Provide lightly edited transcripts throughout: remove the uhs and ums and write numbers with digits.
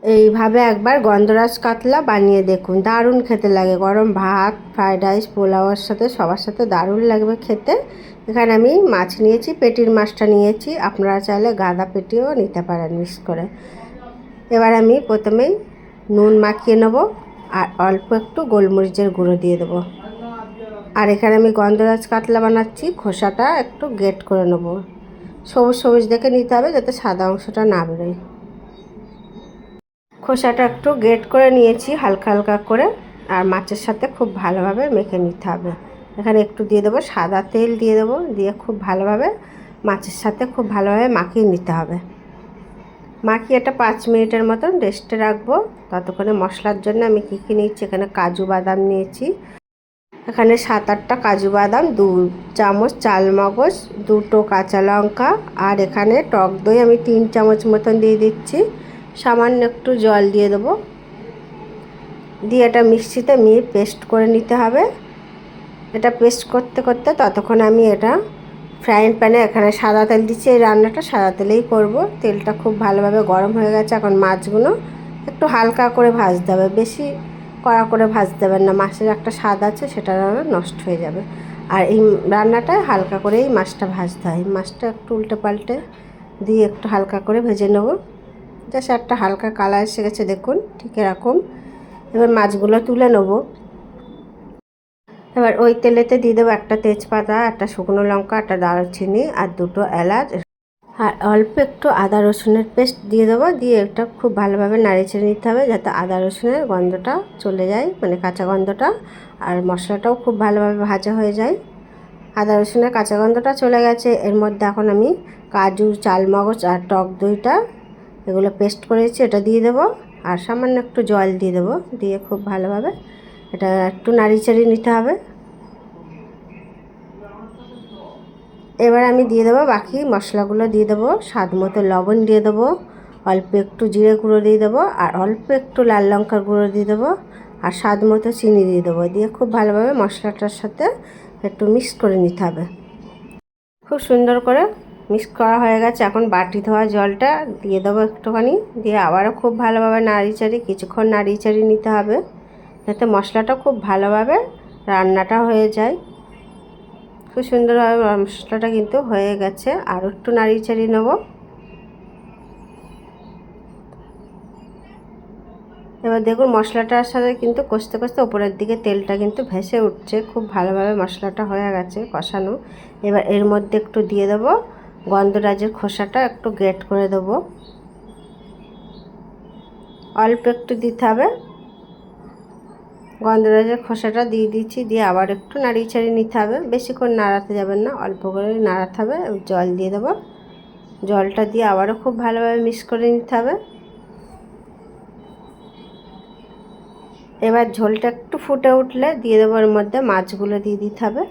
এইভাবে একবার গন্ধরাজ কাতলা বানিয়ে দেখুন, দারুণ খেতে লাগে। গরম ভাত, ফ্রাইড রাইস, পোলাওয়ের সাথে সবার সাথে দারুণ লাগবে খেতে। এখানে আমি মাছ নিয়েছি, পেটির মাছটা নিয়েছি, আপনারা চাইলে গাদা পেটিও নিতে পারেন মিক্স করে। এবার আমি প্রথমেই নুন মাখিয়ে নেব আর অল্প একটু গোলমরিচের গুঁড়ো দিয়ে দেবো। আর এখানে আমি গন্ধরাজ কাতলা বানাচ্ছি, খোসাটা একটু গ্রেট করে নেব। সবুজ সবুজ দেখে নিতে হবে যাতে সাদা অংশটা না বেরোয়। খোসাটা একটু গ্রেট করে নিয়েছি হালকা হালকা করে, আর মাছের সাথে খুব ভালোভাবে মেখে নিতে হবে। এখানে একটু দিয়ে দেবো সাদা তেল, দিয়ে দেবো, দিয়ে খুব ভালোভাবে মাছের সাথে খুব ভালোভাবে মাখিয়ে নিতে হবে। মাখিয়ে এটা 5 মিনিটের মতন রেস্টে রাখবো। ততক্ষণে মশলার জন্য আমি কী কী নিচ্ছি, এখানে কাজু বাদাম নিয়েছি, এখানে 7-8টা কাজু বাদাম, 2 চামচ চালমগজ, 2টো কাঁচা লঙ্কা, আর এখানে টক দই আমি 3 চামচ মতন দিয়ে দিচ্ছি। সামান্য একটু জল দিয়ে দেবো, দিয়ে এটা মিক্সিতে পেস্ট করে নিতে হবে। এটা পেস্ট করতে করতে ততক্ষণ আমি এটা ফ্রাইং প্যানে এখানে সাদা তেল দিচ্ছি। এই রান্নাটা সাদা তেলেই করব। তেলটা খুব ভালোভাবে গরম হয়ে গেছে। এখন মাছগুলো একটু হালকা করে ভাজতে হবে, বেশি কড়া করে ভাজতে দেবেন না, মাছের একটা স্বাদ আছে সেটা নষ্ট হয়ে যাবে। আর এই রান্নাটায় হালকা করেই মাছটা ভাজতে হয়। মাছটা একটু উল্টে পাল্টে দিয়ে একটু হালকা করে ভেজে নেব। জাস্ট একটা হালকা কালার এসে গেছে দেখুন, ঠিক এরকম। এবার মাছগুলো তুলে নেব। এবার ওই তেলেতে দিয়ে দেবো একটা তেজপাতা, একটা শুকনো লঙ্কা, একটা দারচিনি আর 2টো এলাচ, আর অল্প একটু আদা রসুনের পেস্ট দিয়ে দেবো। দিয়ে এটা খুব ভালোভাবে নাড়িয়ে নিতে হবে যাতে আদা রসুনের গন্ধটা চলে যায়, মানে কাঁচা গন্ধটা, আর মশলাটাও খুব ভালোভাবে ভাজা হয়ে যায়। আদা রসুনের কাঁচা গন্ধটা চলে গেছে। এর মধ্যে এখন আমি কাজু, চালমগজ আর টক দইটা এগুলো পেস্ট করেছি এটা দিয়ে দেবো, আর সামান্য একটু জল দিয়ে দেবো। দিয়ে খুব ভালোভাবে এটা একটু নাড়িয়ে নিতে হবে। এবার আমি দিয়ে দেবো বাকি মশলাগুলো, দিয়ে দেবো স্বাদ মতো লবণ দিয়ে দেবো, অল্প একটু জিরে গুঁড়ো দিয়ে দেবো, আর অল্প একটু লাল লঙ্কার গুঁড়ো দিয়ে দেবো, আর স্বাদ মতো চিনি দিয়ে দেবো। দিয়ে খুব ভালোভাবে মশলাটার সাথে একটু মিক্স করে নিতে হবে। খুব সুন্দর করে মিক্স করা হয়ে গেছে। এখন বাটি ধোয়া জলটা দিয়ে দেবো একটুখানি, দিয়ে আবারও খুব ভালোভাবে কিছুক্ষণ নাড়িয়ে নিতে হবে যাতে মশলাটা খুব ভালোভাবে রান্নাটা হয়ে যায়। খুব সুন্দরভাবে মশলাটা কিন্তু হয়ে গেছে, আর একটু নাড়িয়ে নেব। এবার দেখুন মশলাটার সাথে কিন্তু কষতে কষতে ওপরের দিকে তেলটা কিন্তু ভেসে উঠছে। খুব ভালোভাবে মশলাটা হয়ে গেছে কষানো। এবার এর মধ্যে একটু দিয়ে দেবো গন্ধরাজের খোসাটা, একটু গ্রেট করে দেবো, অল্প একটু দিতে হবে। গন্ধরাজের খোসাটা দিয়ে দিচ্ছি, দিয়ে আবার একটু নাড়িয়ে নিতে হবে। বেশিক্ষণ নাড়াতে যাবেন না, অল্প করে নাড়াতে হবে। জল দিয়ে দেবো, জলটা দিয়ে আবারও খুব ভালোভাবে মিক্স করে নিতে হবে। এবার ঝোলটা একটু ফুটে উঠলে দিয়ে দেবো এর মধ্যে মাছগুলো দিয়ে দিতে হবে।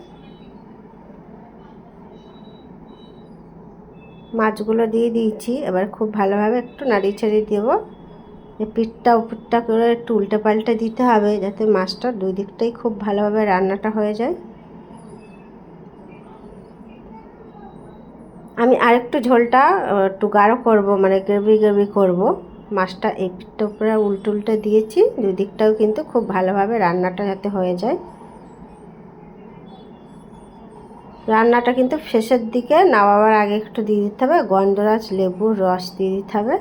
মাছগুলো দিয়ে দিয়েছি, এবার খুব ভালোভাবে একটু নাড়িয়ে দেবো। এই পিঠটা উপরটা করে একটু উল্টে পাল্টে দিতে হবে যাতে মাছটা দুই দিকটাই খুব ভালোভাবে রান্নাটা হয়ে যায়। আমি আরেকটু ঝোলটা একটু গাঢ় করবো, মানে গ্রেভি করব। মাছটা এই পিঠটা উপরে উল্টে দিয়েছি, দুই দিকটাও কিন্তু খুব ভালোভাবে রান্নাটা যাতে হয়ে যায়। রান্নাটা কিন্তু শেষের দিকে নামাবার আগে একটু দিয়ে দিতে হবে গন্ধরাজ লেবুর রস দিয়ে দিতে হবে,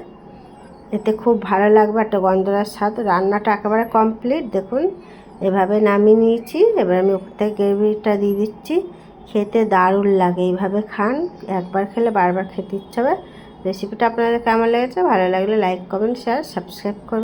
এতে খুব ভালো লাগবে একটা গন্ধরাজ স্বাদ। রান্নাটা একেবারে কমপ্লিট দেখুন, এভাবে নামিয়ে নিয়েছি। এবার আমি উপর থেকে গ্রেভিটা দিয়ে দিচ্ছি। খেতে দারুণ লাগে, এইভাবে খান, একবার খেলে বারবার খেতে ইচ্ছে হবে। রেসিপিটা আপনাদের কেমন লেগেছে, ভালো লাগলে লাইক কমেন্ট শেয়ার সাবস্ক্রাইব করুন।